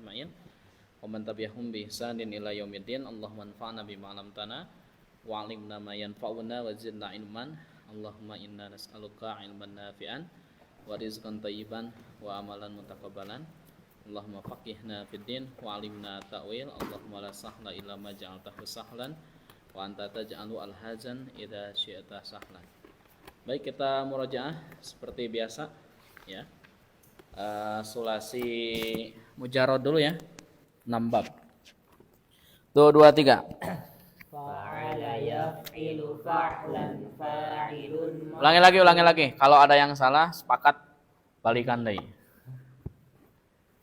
ajma'in wa man tabi'ahum bi ihsanin ila yaumiddin. Allahumma anfa'na bima 'allamtana wa 'allimna ma yanfa'una wa zidna ilman. Allahumma inna nas'aluka 'ilman nafi'an wa rizqan thayyiban wa amalan mutaqabbalan. Allahumma faqihna fid din wa 'allimna ta'wil. Allahumma la sahla illa ma ja'altahu sahlan wa anta taj'alu al-hazan idza syi'ta sahlan. Baik, kita murajaah seperti biasa ya. Sulasi mujarrad dulu ya. 6 bab. 2 2 3. Fa'ala yaf'ilu fa'lan fa'ilun. Ulangi lagi. Kalau ada yang salah, sepakat balikan deui.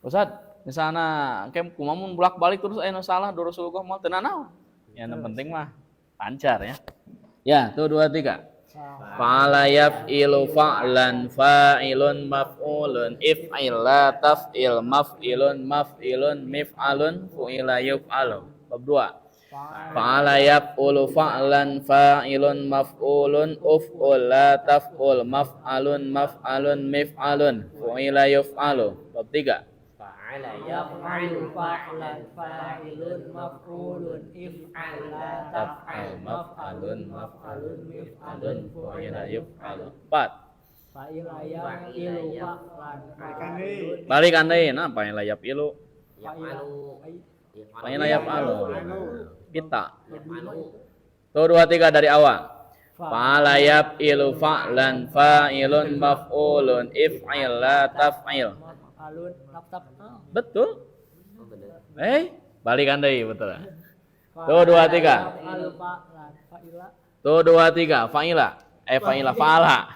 Ustaz, misalnya kayak kumamun bolak-balik terus aya salah do Rasulullah moal teu naon. Ya, yang penting mah lancar ya. Ya, tuh 2 3. Fa'ala yaf'ilu fa'lan fa'ilun maf'ulun if'ila taf'il maf'ilun maf'ilun mif'alun fu'ila yuf'alu. Bab 2. Fa'ala yaf'ulu fa'lan fa'ilun maf'ulun uf'ula taf'ul maf'alun maf'alun mif'alun fu'ila yuf'alu. Bab 3. Fa'ala yaf'alu fa'lan fa'ilun maf'ulun if'ala taf'al maf'alun maf'alun mif'alun fu'ila yuf'alu. 4. Fa'ila yaf'ilu fa'lan fa'ilun. Balikan deui, nah fa'ila yaf'ilu. Yaf'alu. Fa'ila yaf'alu. Kita. Tuh 2 3 dari awal. Fa'ala yaf'ilu fa'lan fa'ilun maf'ulun if'ila taf'il. Alun tap. Betul. Balikan deui betul. Tuh 2 3. Tuh 2 3 fa'ila. Fa'ila fa'ala.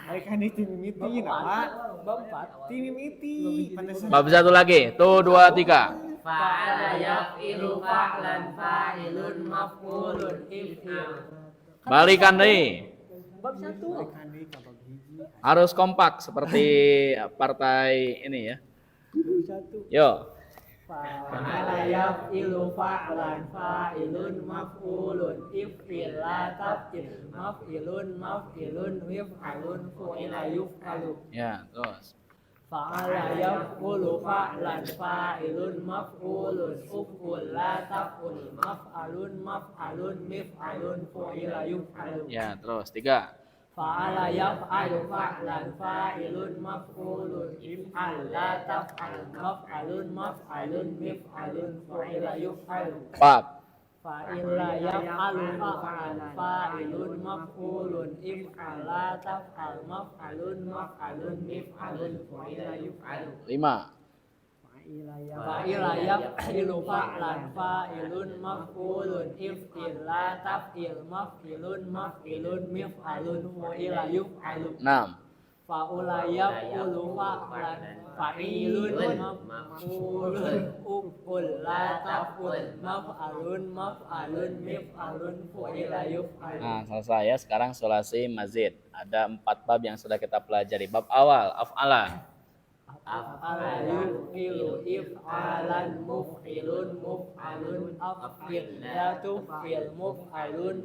Balikan deui timimiti nawa. Bab 4. Timimiti. Bab 1 lagi. Tuh 2 3. Fa'ala yaf'ilu fa'lan fa'ilun maf'ulun if'il. Balikan deui. Bab 1. Balikan deui ka bab hiji. Harus kompak seperti partai ini ya. Yo. Fa'ala yaf'ilu fa'lan fa'ilun maf'ulun if'ila taf'il maf'ilun mif'alun fu'ila yuf'alu. Ya, terus. Fa'ala yaf'ulu fa'lan fa'ilun maf'ulun uf'ula taf'ul maf'alun mif'alun fu'ila yuf'alu. Ya, terus 3. Fa'ala yaf'alu fa'lan fa'ilun maf'ulun if'ala taf'al maf'alun mif'alun fu'ila yuf'alu. 4. Fa'ila yaf'alu fa'lan fa'ilun maf'ulun if'ala taf'al maf'alun mif'alun fu'ila yuf'alu. 5. Fa'ila yaf'ilu fa'lan fa'ilun maf'ulun if'ila taf'il maf'ilun mif'alun fu'ila yuf'alu. 6. Fa'ula yaf'ulu fa'lan fa'ilun maf'ulun uf'ula taf'ul maf'alun mif'alun fu'ila yuf'alu. Nah, selesai ya. Sekarang sulasi mazid. Ada 4 bab yang sudah kita pelajari. Bab awal, af'ala. Af'ala yuf'ilu if'alan muf'ilun muf'alun af'ila tuf'il muf'alun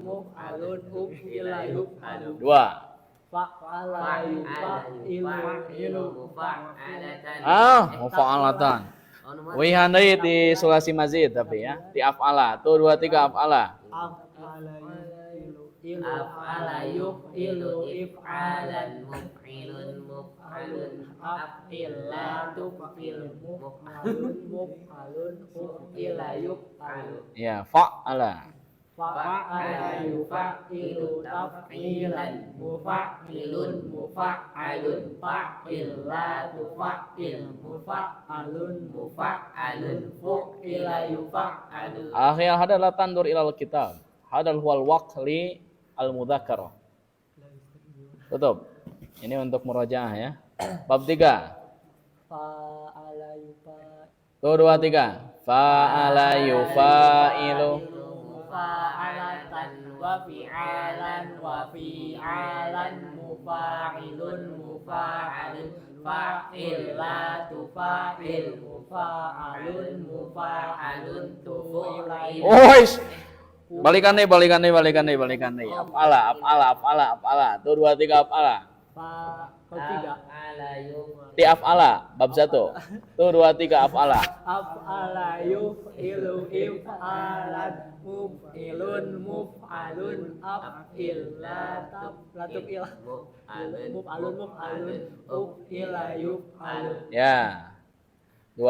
uf'ila yuf'alu. 2. Fa'ala yuf'ilu mufa'alatan. Mufa'alatan. Wihan deui di sulasi mazid tapi ya, di af'ala. Tuh 2 3 af'ala. Af'ala yuf'ilu if'alan muf'ilun muf'alun af'ila tuf'il muf'alun uf'ila yuf'alu. Ya, fa'ala. Fa'ala yuf'ilu taf'ilan mufa'ilun mufa'alun fa'ila tufa'il mufa'alun fu'ila yufa'alu. Akhir hada la tandur ilal kitab. Hadal huwal waqli al-mudzakkar. Tutup. Ini untuk murajaah ya. Bab 3. Fa'ala yufa. Tuh 2 3. Fa'ala yufa'ilu Fa'alatan wa fi'alan mufa'ilun mufa'alun fa'ilatu fa'il mufa'alun tufu'ilai. Balikan deh. Af'ala. Tuh 2 3 af'ala. Kalau tiga. Af'ala Di af'ala bab 1. Tuh 2 3 af'ala. Af'ala yuf'ilu if'alan muf'ilun muf'alun af'il la tuf'il muf'alun uf'ila yuf'alun. Ya. 2.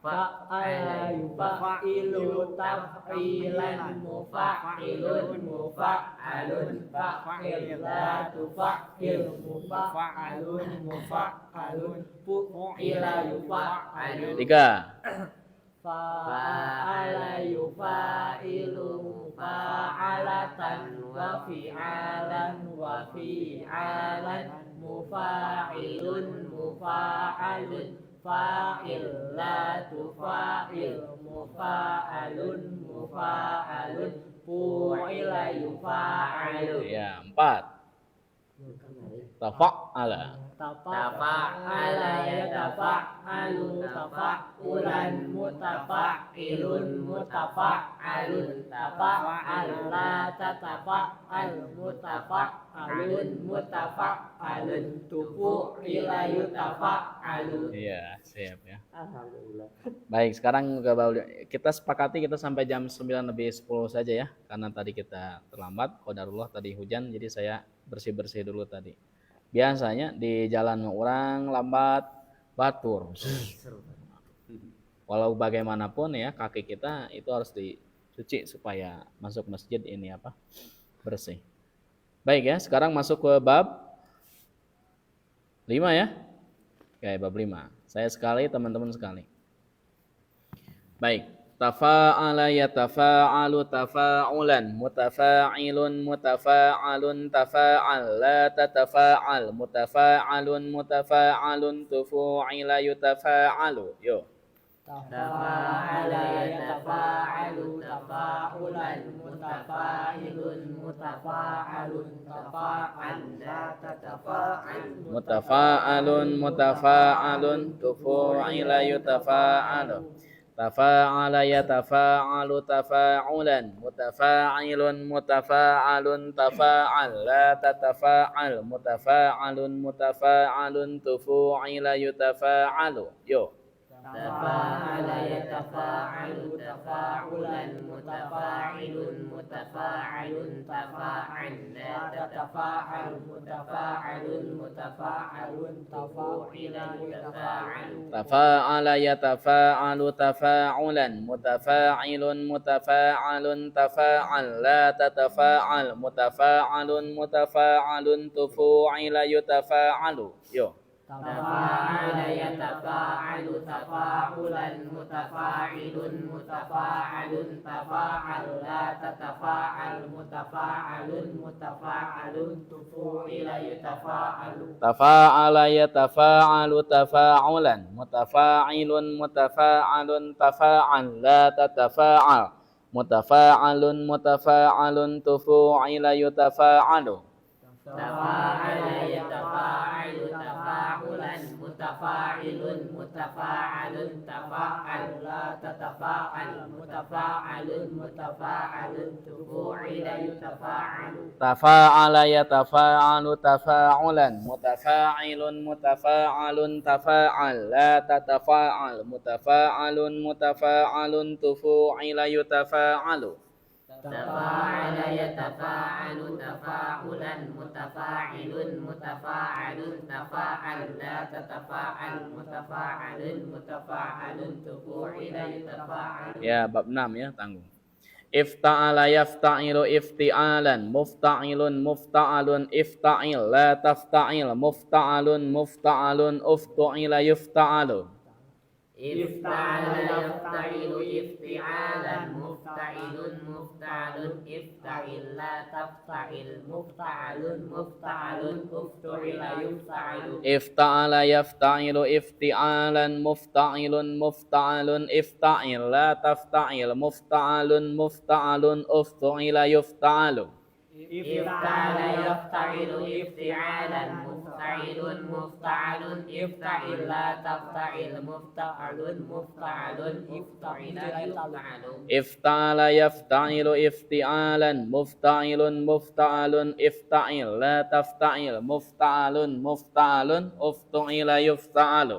Fa'ala yufa'ilu taf'ilan mufa'ilun mufa'alun fa'il la tufa'il mufa'alun mufa'alun fu'ila yufa'alun. 3. Fa'ala yufa'ilu fa'alatan wa fi'alan wa fi'alan mufa'ilun mufa'alun fa'il la tufa'il mufa'alun mufa'alun fu'ila yufa'alun. Ya, 4. Tafa'ala. Tafa'ala yatafa'alu tafa'ulan mutafa'ilun mutafa'alun tafa'al la tatafa'al mutafa'alun mutafa'alun tufu'ila yutafa'alun. Iya, siap ya. Alhamdulillah. Baik, sekarang kita sepakati kita sampai jam 9 lebih 10 saja ya. Karena tadi kita terlambat, qadarullah tadi hujan, jadi saya bersih-bersih dulu tadi. Biasanya di jalan orang lambat batur. Walau bagaimanapun ya, kaki kita itu harus dicuci supaya masuk masjid ini bersih. Baik ya, sekarang masuk ke bab 5 ya. Oke, bab 5. Saya sekali, teman-teman sekali. Baik. Tafa'ala yatafa'alu tafa'ulan mutafa'ilun mutafa'alun tafa'al la tatafa'al mutafa'alun mutafa'alun tufu'ila yutafa'alu. Yo. Tafa'ala yatafa'alu tafa'ulan mutafa'ilun mutafa'alun tafa'al la tatafa'al Mutafa'alun mutafa'alun tufu'ila yutafa'alu. Tafa'ala yatafa'alu tafa'ulan mutafa'ilun mutafa'alun tafa'al la tatafa'al mutafa'alun mutafa'alun tufu'ila yutafa'alu. Yo. Tafa'ala yatafa'alu tafa'ulan mutafa'ilun mutafa'alun tafa'al la tatafa'al mutafa'alun mutafa'alun tufu'ila yutafa'alu. Tafa'ala yatafa'alu tafa'ulan mutafa'ilun mutafa'alun tafa'al la tatafa'al mutafa'alun mutafa'alun tufu'ila yutafa'alu. Yo. Tafa'ala yatafa'alu tafa'ulan mutafa'ilun mutafa'alun tafa'al la tatafa'al mutafa'alun mutafa'alun tufu'ila yutafa'alu. Tafa'ala yatafa'alu tafa'ulan mutafa'ilun mutafa'alun tafa'al la tatafa'al mutafa'alun mutafa'alun tufu'ila yutafa'alu. Tafa'ala yatafa'alu tafa'ulan mutafa'ilun mutafa'alun tafa'al la tatafa'al mutafa'alun mutafa'alun tufu'ila yutafa'alu. Tafa'ala yatafa'alu tafa'ulan mutafa'ilun mutafa'alun tafa'al la tatafa'al mutafa'alun mutafa'alun tufu'ila yutafa'alu. Tafa'ala yatafa'alu tafa'ulan mutafa'ilun mutafa'alun tafa'al la tatafa'al mutafa'alun mutafa'alun tufu'ila yutafa'alu. Ya, bab 6 ya, tanggung. Ifta'ala yafta'ilu ifti'alan mufta'ilun mufta'alun ifta'il la tafta'il mufta'alun mufta'alun uftu'ila yufta'alu. Ifta'ala yafta'ilu ifti'alan mufta'ilun mufta'alun ifta'il la tafta'il mufta'alun mufta'alun uftu'ila yufta'alu. Ifta'ala yafta'ilu ifti'alan mufta'ilun mufta'alun ifta'il la tafta'il mufta'alun mufta'alun uftu'ila yufta'alu. افتعل يفتعل افتعالا مفتعل مفتعل افتعل لا تفتعل مفتعل مفتعل افتعل يفتعل افتعل يفتعل افتعالا مفتعل مفتعل افتعل لا تفتعل مفتعل مفتعل افتعل يفتعل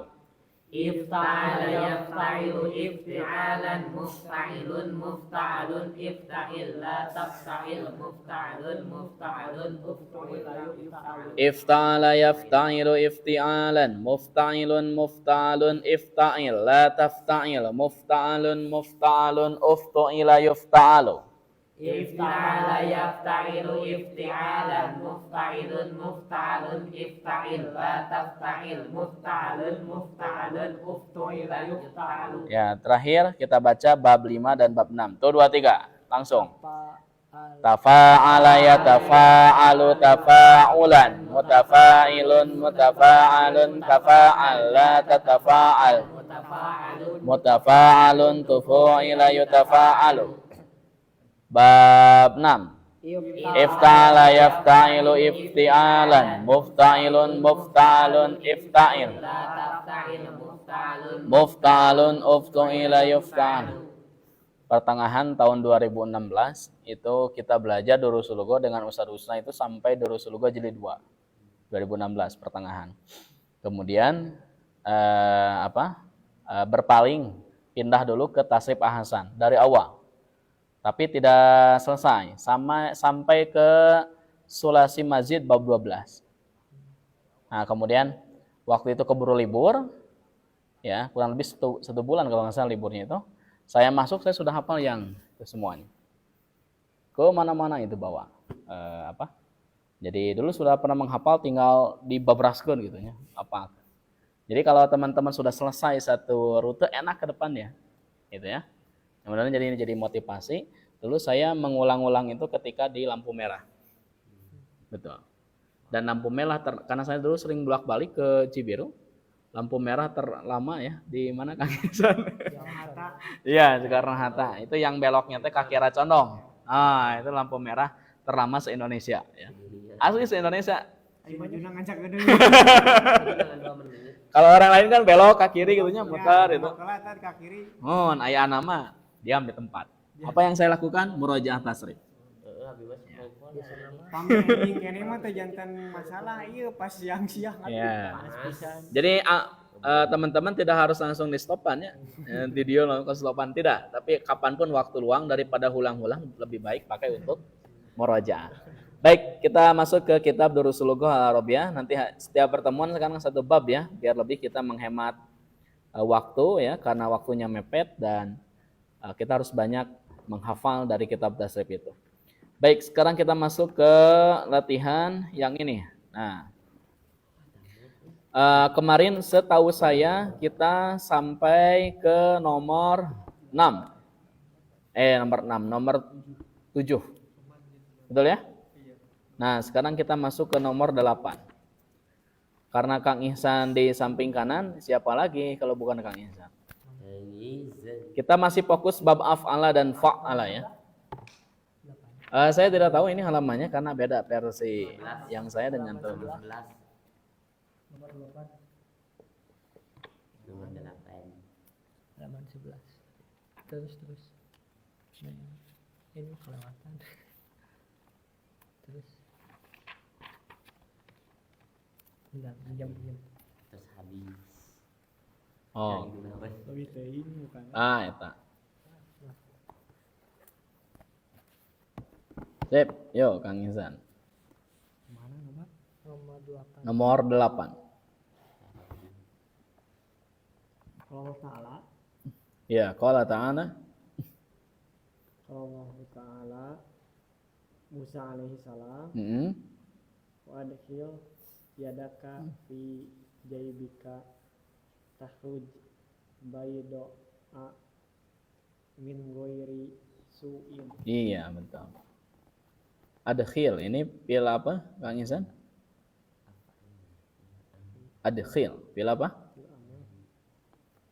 افتعل يفتعل افتعالا مفتعل مفتعل افتعل لا تفتعل مفتعل مفتعل افتعل يفتعل افتعل يفتعل افتعالا مفتعل مفتعل افتعل لا تفتعل مفتعل مفتعل افتعل يفتعل افتعل يفتعل افتعالا مفتعل مفتعل افتعل لا تفتعل مفتعل مفتعل افتعل يفتعل. Ya, terakhir kita baca bab 5 dan bab 6. Tuh 2 3. Langsung. Tafa'ala yatafa'alu tafa'ulan mutafa'ilun mutafa'alun tafa'ala tatafa'al mutafa'alun tufu'ila yutafa'alu. Bab 6. Ifta'ala yafta'ilu ifti'alan mufta'ilun mufta'alun ifta'il mufta'alun uftu'ila yufta'al. Pertengahan tahun 2016 itu kita belajar Durus Lugo dengan Ustadz Husna itu sampai Durus Lugo jilid 2 2016 pertengahan. Kemudian berpaling pindah dulu ke Tasrif Ahasan dari awal. Tapi tidak selesai sampai ke Sulasi Mazid bab 12. Nah, kemudian waktu itu keburu libur ya, kurang lebih satu bulan kalau nggak salah liburnya itu. Saya masuk, saya sudah hafal yang itu semuanya. Ke mana-mana itu bawa Jadi dulu sudah pernah menghafal, tinggal dibabraskeun gitu ya, apa. Jadi kalau teman-teman sudah selesai satu rute, enak ke depannya. Gitu ya. Kemudian jadi motivasi. Dulu saya mengulang-ulang itu ketika di lampu merah. Betul. Dan lampu merah karena saya dulu sering bolak-balik ke Cibiru. Lampu merah terlama ya di mana Kang Ihsan? Iya, Soekarno-Hatta. Itu yang beloknya teh kaki arah condong. Ah, itu lampu merah terlama se-Indonesia ya. Asli se-Indonesia. Kalau orang lain kan belok ke kiri gitu nya, muter itu. Oh, aya nama diam di tempat. Apa yang saya lakukan? Murojaah tasrif. Pamerin kene mah teh jantan masalah ieu pas siang-siang Ya. Jadi teman-teman tidak harus langsung di stopan ya. Video langsung stopan tidak, tapi kapanpun waktu luang daripada hulang-hulang lebih baik pakai untuk murojaah. Baik, kita masuk ke kitab Durusul Lughah Al-Arabiyah. Nanti setiap pertemuan sekarang satu bab ya, biar lebih kita menghemat waktu ya, karena waktunya mepet dan kita harus banyak menghafal dari kitab tasrif itu. Baik, sekarang kita masuk ke latihan yang ini. Nah, kemarin setahu saya kita sampai ke nomor 6. Nomor 7. Betul ya? Nah, sekarang kita masuk ke nomor 8. Karena Kang Ihsan di samping kanan, siapa lagi kalau bukan Kang Ihsan? Kita masih fokus bab af'ala dan fa'ala ya. Saya tidak tahu ini halamannya karena beda versi yang saya dengan teman. Nomor 8. Halaman 11. Terus. Ini kelewatan. Terus. Jam. Terus habis. Oh. lebih teuing bukan. Eta. Sip, yo Kang Ihsan. Mana nomor? Nomor 8. Allah Ta'ala. Ya, qala ta'ala. Allah Ta'ala Musa alaihi salam wa adkhil yadaka fi jaybika tahruj bayda'a min ghairi su'in. Iya, betul. Adkhil ini fil apa, Kang Ihsan? Adkhil, fil apa?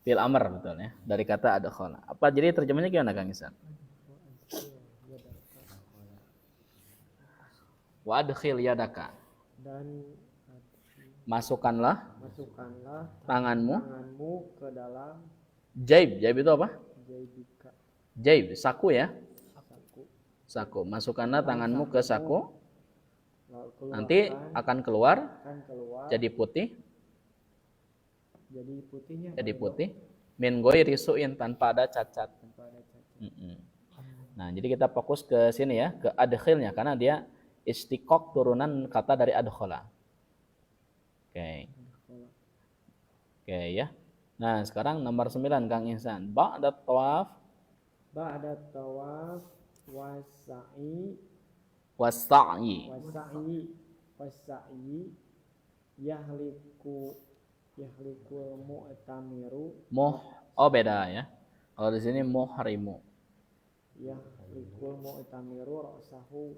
Fil amr, betul ya. Dari kata adkhala. Apa jadi terjemahnya gimana Kang Ihsan? Wa adkhil yadaka. Dan Masukkanlah masukkanlah tanganmu. tanganmu ke dalam Jaib itu apa? jaibika Jaib, saku ya. saku. Saku. Masukkanlah tanganmu ke saku. Lalu Nanti keluarkan, akan keluar akan keluar jadi putih, jadi putihnya jadi putih. Min ghairi su'in, tanpa ada cacat. tanpa ada cacat. Mm-mm. Nah, jadi kita fokus ke sini ya, ke adkhilnya karena dia istiqaq turunan kata dari adkhala. Oke. Oke ya. Nah, sekarang nomor 9 Kang Ihsan. Ba'da tawaf Ba'da tawaf wasa'i was-sa'i. wasa'i yahlikul mu'tamiru Oh beda ya. Kalau di sini muhrimu. yahlikul mu'tamiru ra'sahu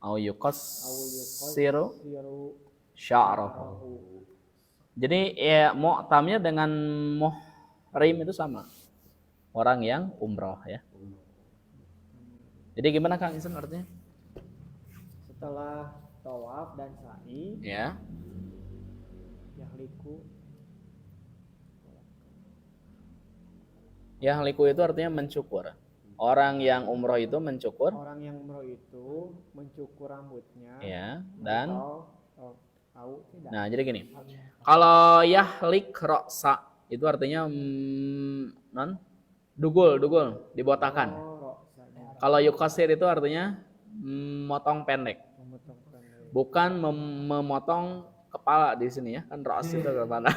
Au aw yuqassiru yuqassiru sya'rahu. Jadi ya mu'tamir dengan muhrim itu sama. Orang yang umroh ya. Jadi gimana Kang Ihsan artinya? setelah tawaf dan sa'i Ya. yahliku Yahliku itu artinya mencukur. Orang yang umroh itu mencukur orang yang umroh itu mencukur rambutnya ya, dan tahu tidak nah jadi gini. Kalau yahlik ra'sa itu artinya non dugul dibotakan. ra'sanya Kalau yukasir itu artinya memotong pendek. memotong pendek. Bukan memotong kepala di sini ya, kan ras itu kepala.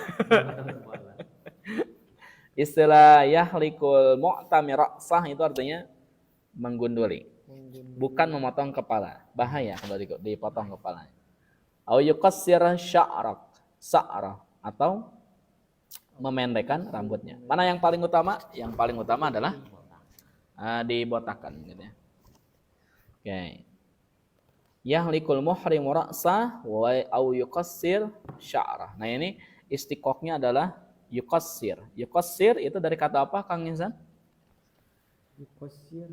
Istilah yahlikul mu'tamir ra'sah itu artinya menggunduli, bukan memotong kepala. Bahaya kalau dipotong kepalanya. Au yuqassir sya'rah atau memendekkan rambutnya. Mana yang paling utama? Yang paling utama adalah dibotakan gitu ya. Oke. Yahlikul muhrim ra'sah wa au yuqassir sya'rah. Nah, ini istiqoqnya adalah yuqassir. Yuqassir itu dari kata apa Kang Ihsan? Yuqassir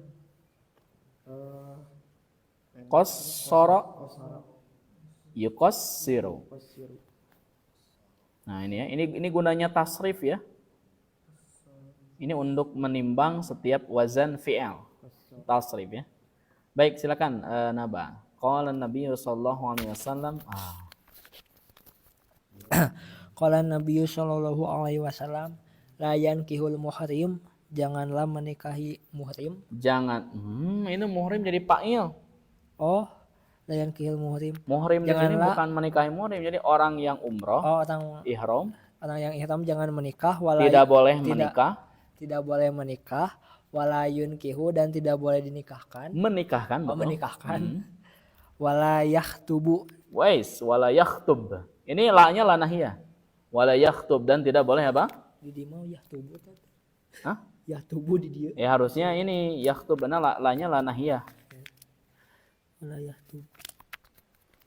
Qassara qasara yuqassiru. yuqassiru Nah, ini ya. Ini gunanya tasrif ya. Ini untuk menimbang setiap wazan fi'il. Tasrif ya. Baik, silakan Naba. Qala Nabi sallallahu alaihi wasallam. Qala Nabi sallallahu alaihi wasallam, la yankihul muhrim, janganlah menikahi muhrim. Jangan. Ini muhrim jadi fa'il. Oh, la yankihul muhrim. Muhrim di sini Janganlah- bukan menikahi muhrim, jadi orang yang umroh, Oh, orang ihram, yang ihram jangan menikah, tidak boleh menikah. tidak boleh menikah, wala yunkihu, dan tidak boleh dinikahkan. Menikahkan, Oh, betul. menikahkan. Wala yahtubu, Wais, wala yakhtub. Ini la-nya la nahiyah. Wala yakhtub, dan tidak boleh apa? di dia mau yahtubu tadi. Hah? Yahtubu di dia. Ya harusnya ini yakhtub, karena la-nya la nahiyah. Wala yahtub.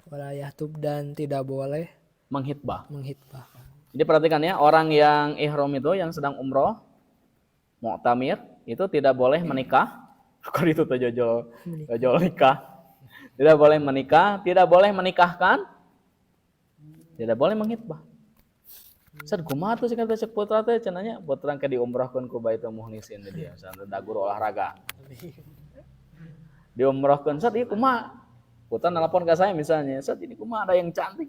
Wala yahtub, dan tidak boleh Menghitbah. menghitbah. Jadi perhatikan ya, orang yang ihram itu yang sedang umroh, mu'tamir, itu tidak boleh menikah. Bukan itu tuh jojol nikah. Tidak boleh menikah, tidak boleh menikahkan, tidak boleh menghitbah. Sad kumaha tuh sih kata cek putra teh cenanya putra ke diumrohkeun ku Baitul Muhnisin teh dia, santai da guru olahraga. Diumrohkeun sad ieu kumaha? Putra nelpon ke saya misalnya, sad ini kumaha ada yang cantik.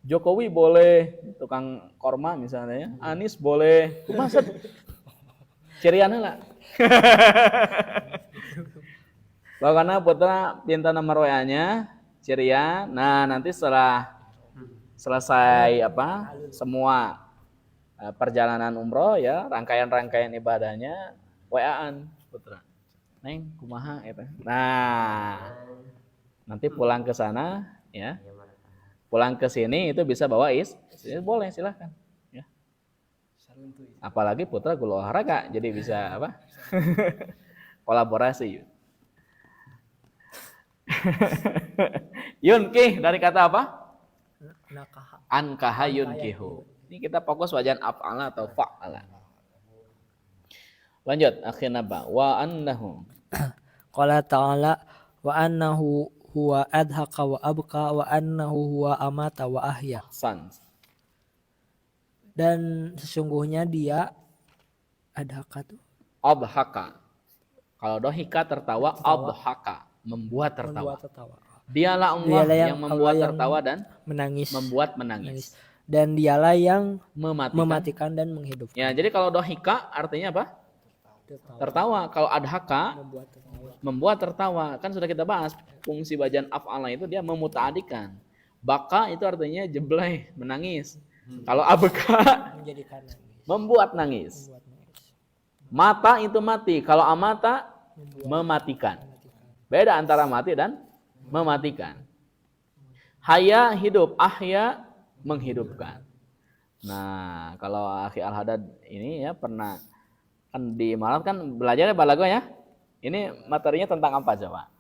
Jokowi boleh, tukang korma misalnya ya. Anies boleh. Kumaha sad? Ciriana lah. Pokoknya putra minta nomor WA-nya, cirian. Nah, nanti setelah selesai semua perjalanan umroh ya, rangkaian-rangkaian ibadahnya, WA-an putra. Neng, kumaha eta. Nah, nanti pulang ke sana ya. Pulang ke sini itu bisa bawa boleh silahkan ya. Apalagi putra guru olahraga jadi bisa kolaborasi. Yunkih dari kata apa? Nakaha. Ankaha yunkihu. Ini kita fokus wajan af'ala atau fa'ala. Lanjut akhirnya wa annahu. Qala ta'ala wa annahu huwa adhaka wa abka wa annahu huwa amata wa ahya. Ahsan. Dan sesungguhnya dia adhaka tuh Adhaka. Kalau dohika tertawa, adhaka membuat tertawa. membuat tertawa. Dialah Allah Dialah yang membuat Allah yang tertawa dan menangis. membuat menangis. Dan dialah yang Mematikan. mematikan dan menghidupkan. Ya, jadi kalau dohika artinya apa? Tertawa. Kalau adhaka Membuat tertawa. membuat tertawa. Kan sudah kita bahas fungsi wajan af'ala itu dia memutaadikan. Baka itu artinya jebleh, menangis. Kalau abeka Menjadikan nangis. membuat nangis. Membuat nangis. Mata itu mati. Kalau amata mematikan. Beda antara mati dan mematikan. Haya hidup, ahya menghidupkan. Nah, kalau Akhi Al-Haddad ini ya pernah kan di Malang kan belajarnya balago ya. Ini materinya tentang apa coba?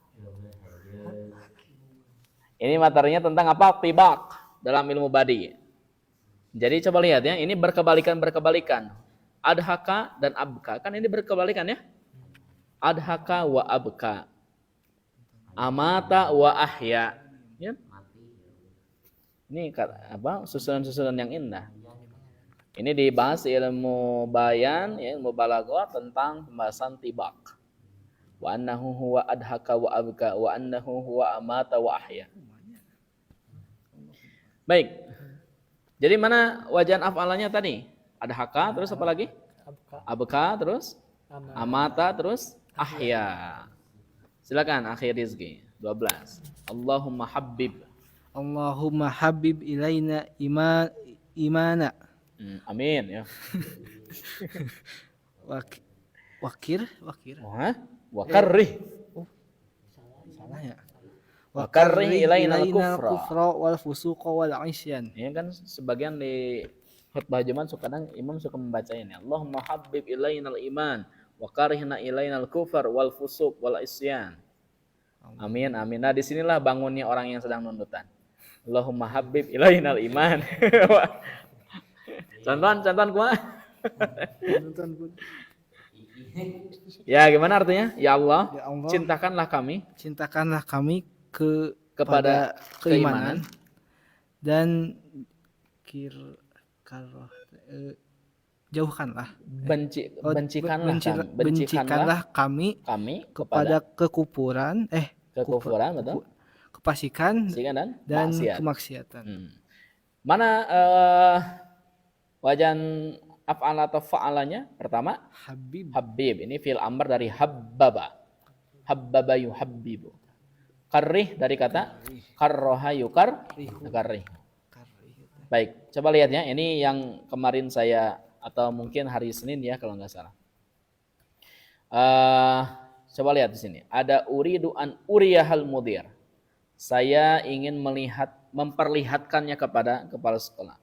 Ini materinya tentang apa? Tibak dalam ilmu badi. Jadi coba lihat ya, ini berkebalikan. Adhaka dan abka. Kan ini berkebalikan ya. Adhaka wa abka. Amata wa ahya. Ya. Ini apa? Susunan-susunan yang indah. Ini dibahas ilmu bayan, ya, ilmu balaghah tentang pembahasan tibak. Wa annahu huwa adhaka wa abka wa annahu huwa amata wa ahya. Baik. Jadi mana wajan af'alanya tadi? Adhaka terus apa lagi? Abka terus amata terus ahya. Silakan Akhi Rizki 12. Allahumma habib. Allahumma habib ilaina imana Amin ya. wakir Wah, wakarrih. salah ya Wakarrih ilaina ilaina al-kufra. kufra wal fusuqa wal isyan. Ini kan sebagian di khutbah Jumat kadang imam suka membaca ini. Allahumma habib ilaina al-iman wa karihna ilaina al-kufar wal fusuq wal isyan. Amin amin. Nah, disinilah bangunnya orang yang sedang nuntutan. Allahumma habib ilaina al-iman. Contohan gua. Ya, gimana artinya? Ya Allah, Ya Allah, cintakanlah kami kepada keimanan dan jauhkanlah bencikanlah kami kepada kekufuran betul? kefasikan dan maksiat. kemaksiatan. Mana wajan af'ala atau fa'alanya? Pertama, habib. Ini fi'il amr dari habbaba. Habbaba yuhabbibu. Karrih dari kata karroha yukarrih. Baik, coba lihat ya. Ini yang kemarin saya atau mungkin hari Senin ya kalau nggak salah. Coba lihat di sini. Ada uridu an uriyahal mudir. Saya ingin memperlihatkannya kepada kepala sekolah.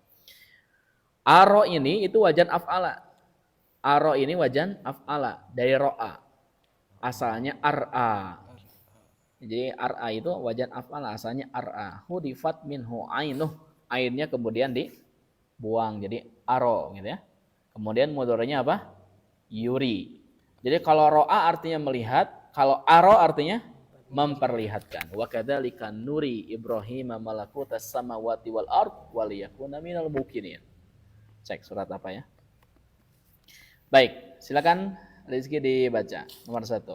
Aro ini itu wajan af'ala. Aro ini wajan af'ala dari ro'a. Asalnya ar'a. Jadi ar'a itu wajan af'ala, asalnya ar'a. Hudifat minhu ainuh. Ainnya kemudian dibuang jadi aro gitu ya. Kemudian mudhari'nya apa? Yuri. Jadi kalau ro'a artinya melihat, kalau aro artinya memperlihatkan. Wa kadzalika nuri Ibrahim malakutas samawati wal ard wal yakuna minal muqinin. Cek surat apa ya? Baik, silakan Rizky dibaca nomor 1.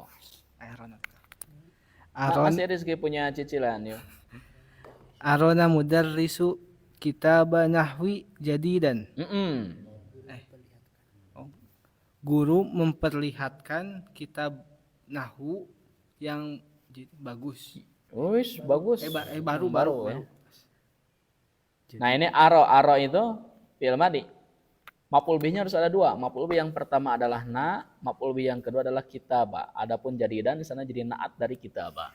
Masih Rizky punya cicilan yuk. Arona mudarrisu kitab nahwi jadidan. Guru memperlihatkan kitab nahwu yang bagus. Wis, bagus. Baru. Ya. Nah, ini aro itu fi'il madi. Maf'ul bihnya harus ada 2. Maf'ul bih yang pertama adalah na, maf'ul bih yang kedua adalah kitaba. Adapun jadidan di sana jadi naat dari kitaba.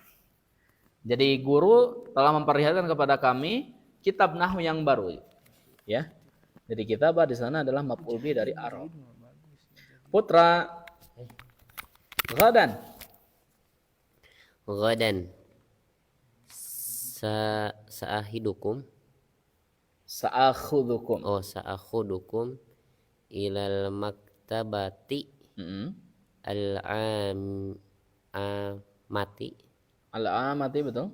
Jadi guru telah memperlihatkan kepada kami kitab nahwu yang baru. Ya. Jadi kitaba di sana adalah maf'ul bih dari aro. Putra Ghadan sa'ahidukum sa'akhudukum sa'akhudukum ilal maktabati al-amati al-amati betul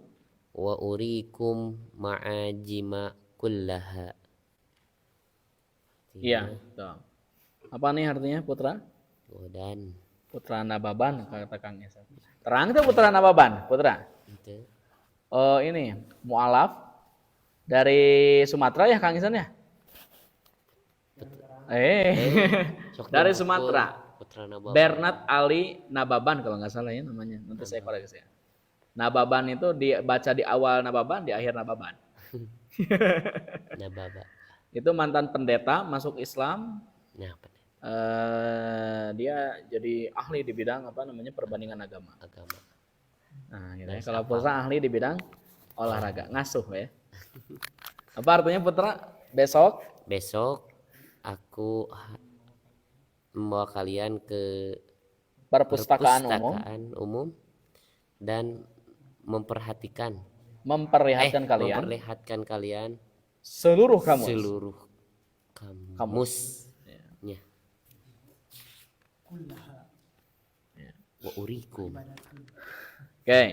wa urikum ma'ajima kullaha. Iya, betul. Apa nih artinya putra? Dan Putra Nababan kata Kang Esa. Terang itu putra Nababan, putra. itu Oh ini mualaf dari Sumatera ya Kang Isan ya? sok Dari dong, Sumatera. Putra Nababan. Bernard Ali Nababan kalau nggak salah ya namanya. Nanti saya koreksi ya. Nababan itu dibaca di awal Nababan, di akhir Nababan. Nababa. Itu mantan pendeta masuk Islam. Nah, apa nih? Dia jadi ahli di bidang apa namanya perbandingan agama. Agama. Nah, gitu ya. Nice, Kalau apa? putra ahli di bidang olahraga, ngasuh ya. Apa artinya putra? Besok aku membawa kalian ke Perpustakaan umum, umum dan memperhatikan memperlihatkan kalian seluruh kamus. seluruh kamusnya. Wa urikum. Oke.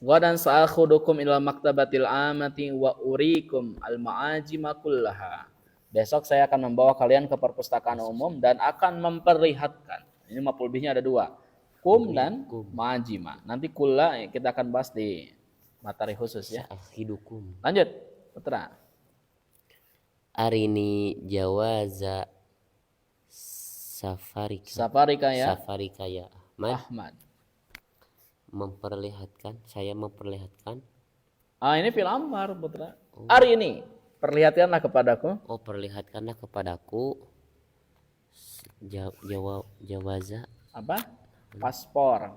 Wa dan sa'akhudukum ilal maktabatil amati wa urikum al ma'ajima kullaha. Besok saya akan membawa kalian ke perpustakaan umum dan akan memperlihatkan. Ini maf'ul bihnya ada dua. Kum dan ma'ajima. Nanti kulla kita akan bahas di materi khusus ya. Sa'akhidukum. Lanjut, putra. Arini jawaza Safarika ya. Safarika ya Ahmad. Ahmad. Saya memperlihatkan. Ini fil amar, putra. Hari ini perlihatkanlah kepadaku. Oh, perlihatkanlah kepadaku jawaza Apa? Paspor.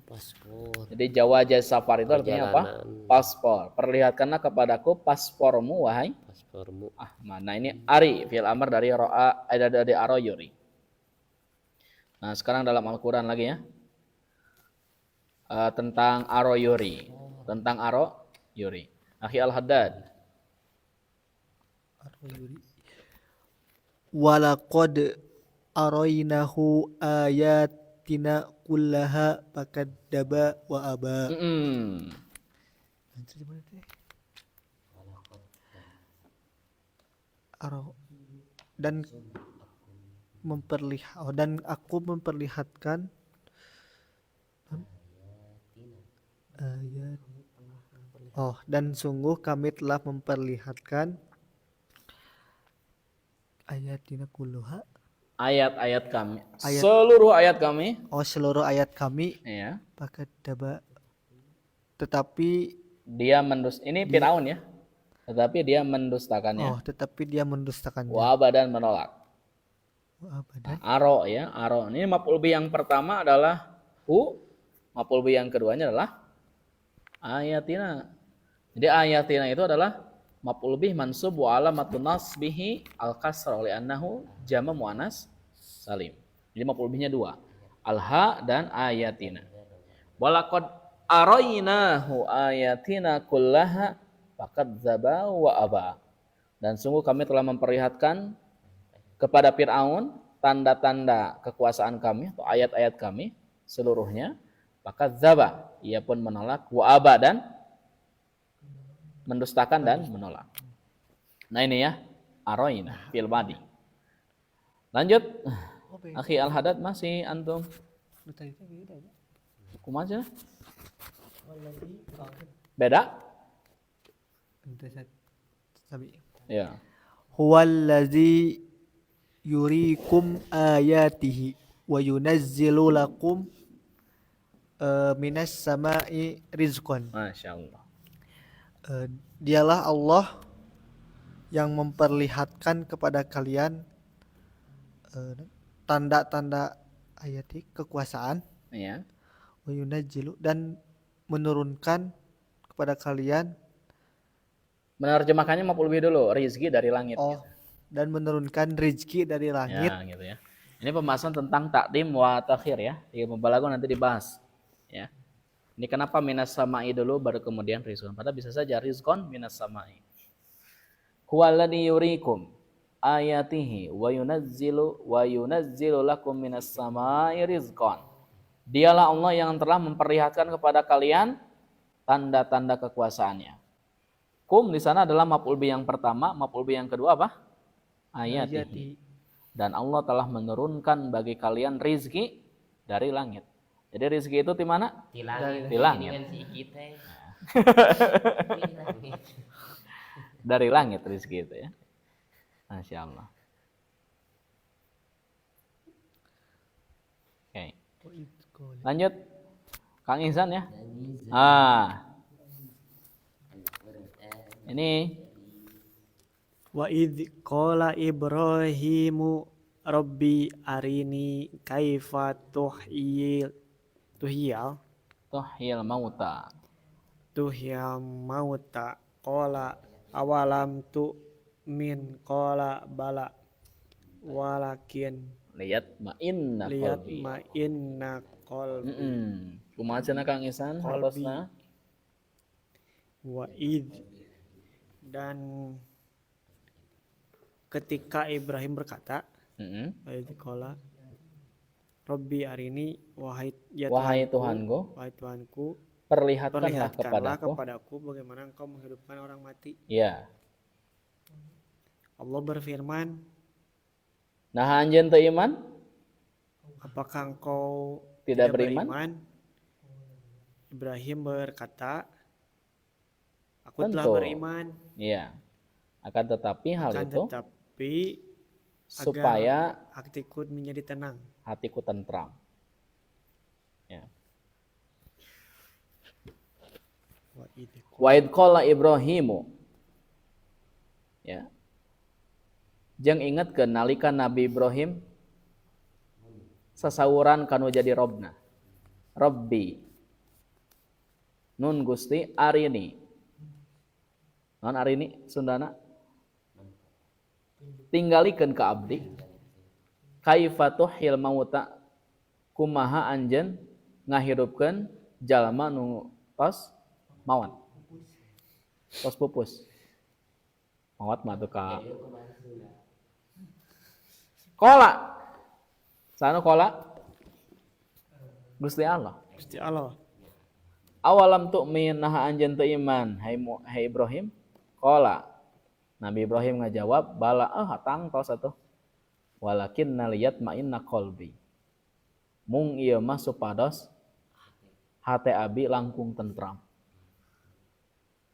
paspor. Jadi jawazah safar itu artinya apa? Perjalanan. Paspor. Perlihatkanlah kepadaku paspormu wahai Paspormu. Ahmad. Nah ini ari fil amar dari aroyuri. Nah sekarang dalam Al-Quran lagi ya. Tentang aroyuri. Tentang aroyuri. Akhi Al-Haddad. Walaqad arainahu ayatina kullaha fakadzdzaba wa aba. Dan aku memperlihatkan ayat. Dan sungguh kami telah memperlihatkan ayatina kulluha, Ayat-ayat kami. Seluruh ayat kami. seluruh ayat kami, Ya. fakadzdzaba, tetapi Dia ini Firaun ya. Tetapi dia mendustakannya. tetapi dia mendustakannya. Wa abadan menolak. Wa abadan. Aro ya, aro. Ini maf'ul bih yang pertama adalah hu, maf'ul bih yang keduanya adalah ayatina. Jadi ayatina itu adalah maf'ul bih mansub wa alamatun nasbihi al-kasrah li annahu jama' muannas salim. Jadi maf'ul bihnya dua. Al-ha dan ayatina. Walaqad arainahu ayatina kullaha fakadzdzaba wa aba. Dan sungguh kami telah memperlihatkan kepada Fir'aun tanda-tanda kekuasaan kami atau ayat-ayat kami seluruhnya, fakadzdzaba, ia pun menolak, wa aba dan mendustakan dan menolak. Nah ini ya, aroina fil madi. Lanjut, Akhi Al-Haddad masih antum. Kumaha? Beda? Ya. Huwallazi yurikum ayatihi wa yunazzilu lakum minas sama'i rizqan. Masya Allah. Dialah Allah yang memperlihatkan kepada kalian tanda-tanda ayati kekuasaan, Ya. wa yunazzilu, dan menurunkan kepada kalian, Menerjemahkannya maf'ul bih dulu, rizki dari langit. dan menurunkan rezeki dari langit. Ya, gitu ya. Ini pembahasan tentang takdim wa takhir ya. Di pembalaghah nanti dibahas. Ya. Ini kenapa minas sama'i dulu baru kemudian rizqan. Padahal bisa saja rizqan minas sama'i. Huwallazi yurikum ayatihi wa yunazzilu lakum minas sama'i rizqan. Dialah Allah yang telah memperlihatkan kepada kalian tanda-tanda kekuasaannya. Kum di sana adalah maf'ul bih yang pertama, maf'ul bih yang kedua apa? Ayatihi. Dan Allah telah menurunkan bagi kalian rizki dari langit. Jadi rizki itu di mana? Di langit. Di langit. Dengan si kita. Dari langit rizki itu ya. Masya Allah. Oke. Lanjut. Kang Ihsan ya. Ini Wa idh qala Ibrahimu Rabbi arini kaifa tuhyil tuhyil mauta. Mauta qala awalam tu min qala bala walakin Lihat ma'inna lihat qalbi. ma inna qalbi Kumaha cenah Kang Ihsan? Hartosna. wa id. Dan ketika Ibrahim berkata, ayat qala Rabbi arini wahai Tuhanku, wahai Tuhanku, perlihatkanlah perlihatkanlah kepadaku. kepadaku bagaimana engkau menghidupkan orang mati. Ya. Allah berfirman, Nah anjeun teu iman? apakah engkau Tidak beriman? Ibrahim berkata, aku telah Tentu. beriman. Iya. Akan tetapi hal Akan itu tetapi supaya hatiku menjadi tenang. hatiku tentram. Ya. Wa idh Wa id qala Ibrahimu. Ya. Jeung ingetkeun nalika Nabi Ibrahim sasawuran kanu jadi robna. Rabbi. Nun Gusti arini. Non arini Sundana. Tinggalikeun ka abdi. Kaifa tuhil mauta. Kumaha anjeun ngahidupkeun jalma nu tos mawat. Tos pupus. Mawat mah teu ka Kola. Sana kola. Gusti Allah. Gusti Allah. Awalam tu'min naha anjeun teu iman hai Ibrahim. Kola. Nabi Ibrahim ngajawab bala hatang tos atuh. Walakin naliyat ma'inna qalbi. Mung ieu mah supados hate abi langkung tentram.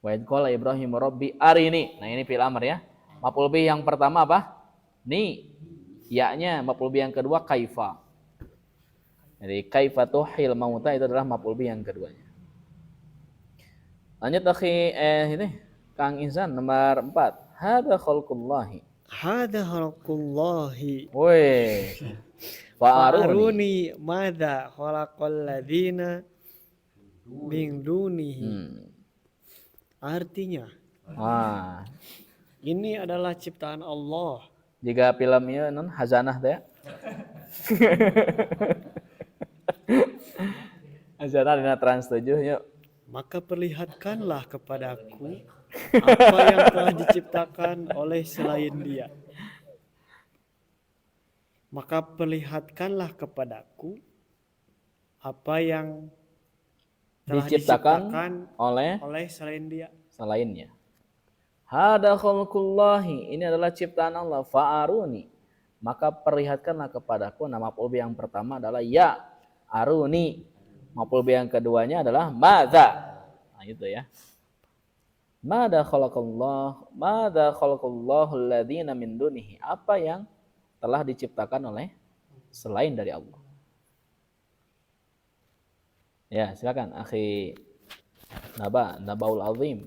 Wa id qala Ibrahim Rabbi arini. Nah ini fi'il amr ya. Maf'ul bih yang pertama apa? Ni. Ya-nya maf'ul bih yang kedua kaifa. Jadi kaifa tuhil mauta itu adalah maf'ul bih yang keduanya. Lanjut akhi ini Kang Ihsan nomor 4. Hada khalqullahi. Hada khalqullahi. Woi. Fa'aruni. Fa'aruni madza khalaqal ladzina min dunihi. Artinya, Wah. ini adalah ciptaan Allah. Jika film ieu non hazanah teh. Hazanah dina Trans 7 yuk. Maka perlihatkanlah kepadaku apa yang telah diciptakan oleh selain Dia. Maka perlihatkanlah kepadaku apa yang telah Diciptakan oleh selain Dia. selainnya. Hada khalqullahi, ini adalah ciptaan Allah. Fa'aruni, maka perlihatkanlah kepadaku. Nama maf'ul bih yang pertama adalah ya aruni. Maf'ul bih yang keduanya adalah madza. Nah itu ya. Madza khalaqallahu alladzina min dunihi. Apa yang telah diciptakan oleh selain dari Allah. Ya, silakan akhi Nabaul Azim.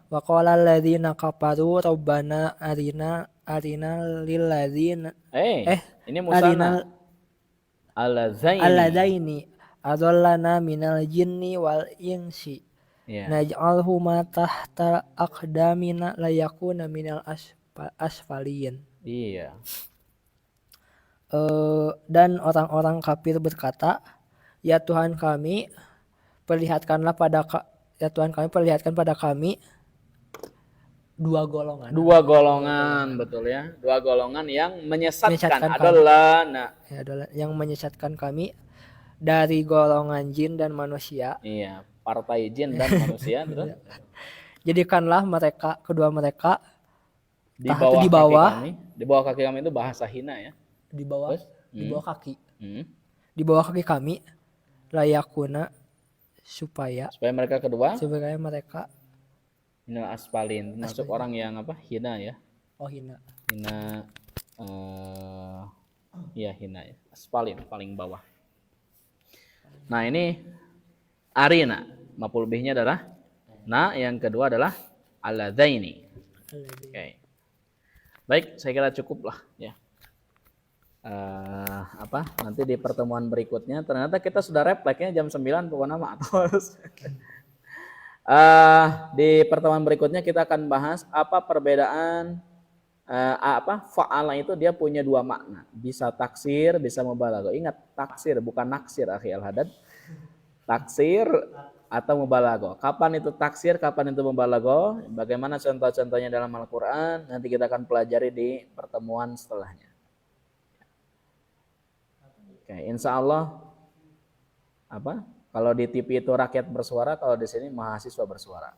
Wa qala alladziina kafaru rabbana arina lil ladzina ini musanna alladzaini adallana minal jinni wal insi naj'alhuma tahta aqdamina layakuna minal asfaliyin. Iya. Dan orang-orang kafir berkata, ya Tuhan kami perlihatkan pada kami dua golongan. Dua golongan, betul ya. Dua golongan yang menyesatkan Menyesatkan adalah yang menyesatkan kami dari golongan jin dan manusia. Iya, partai jin dan manusia terus Jadikanlah mereka kedua mereka di Tah- bawah di bawah. kaki kami. Di bawah kaki kami itu bahasa hina ya. di bawah Terus? di bawah kaki. Hmm. Di bawah kaki kami layakuna supaya Supaya mereka kedua sebenarnya mereka minal asfalin, termasuk orang yang apa? Hina ya. hina. Hina iya hina ya. Asfalin paling bawah. Nah, ini arina. Maf'ul bihnya adalah na, yang kedua adalah aladzaini. Oke. Baik, saya kira cukup lah ya. Nanti di pertemuan berikutnya ternyata kita sudah refleksnya jam 9 pokoknya mah terus. Di pertemuan berikutnya kita akan bahas apa perbedaan fa'ala itu dia punya dua makna, bisa taksir, bisa mubalaghah. Ingat, taksir bukan naksir akhi al-hadad. Taksir atau mubalaghah. Kapan itu taksir, kapan itu mubalaghah? Bagaimana contoh-contohnya dalam Al-Qur'an? Nanti kita akan pelajari di pertemuan setelahnya. Oke, insya Allah kalau di TV itu rakyat bersuara, kalau di sini mahasiswa bersuara.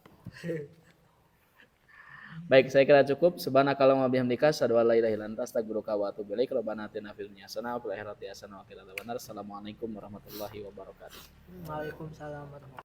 Baik, saya kira cukup. Subhanakallahumma wa bihamdika asyhadu an la ilaha illa anta astaghfiruka wa atubu ilaik. Rabbana atina fid dunya hasanah wa fil akhirati hasanah wa qina adzabannar. Assalamualaikum warahmatullahi wabarakatuh. Waalaikumsalam warahmatullahi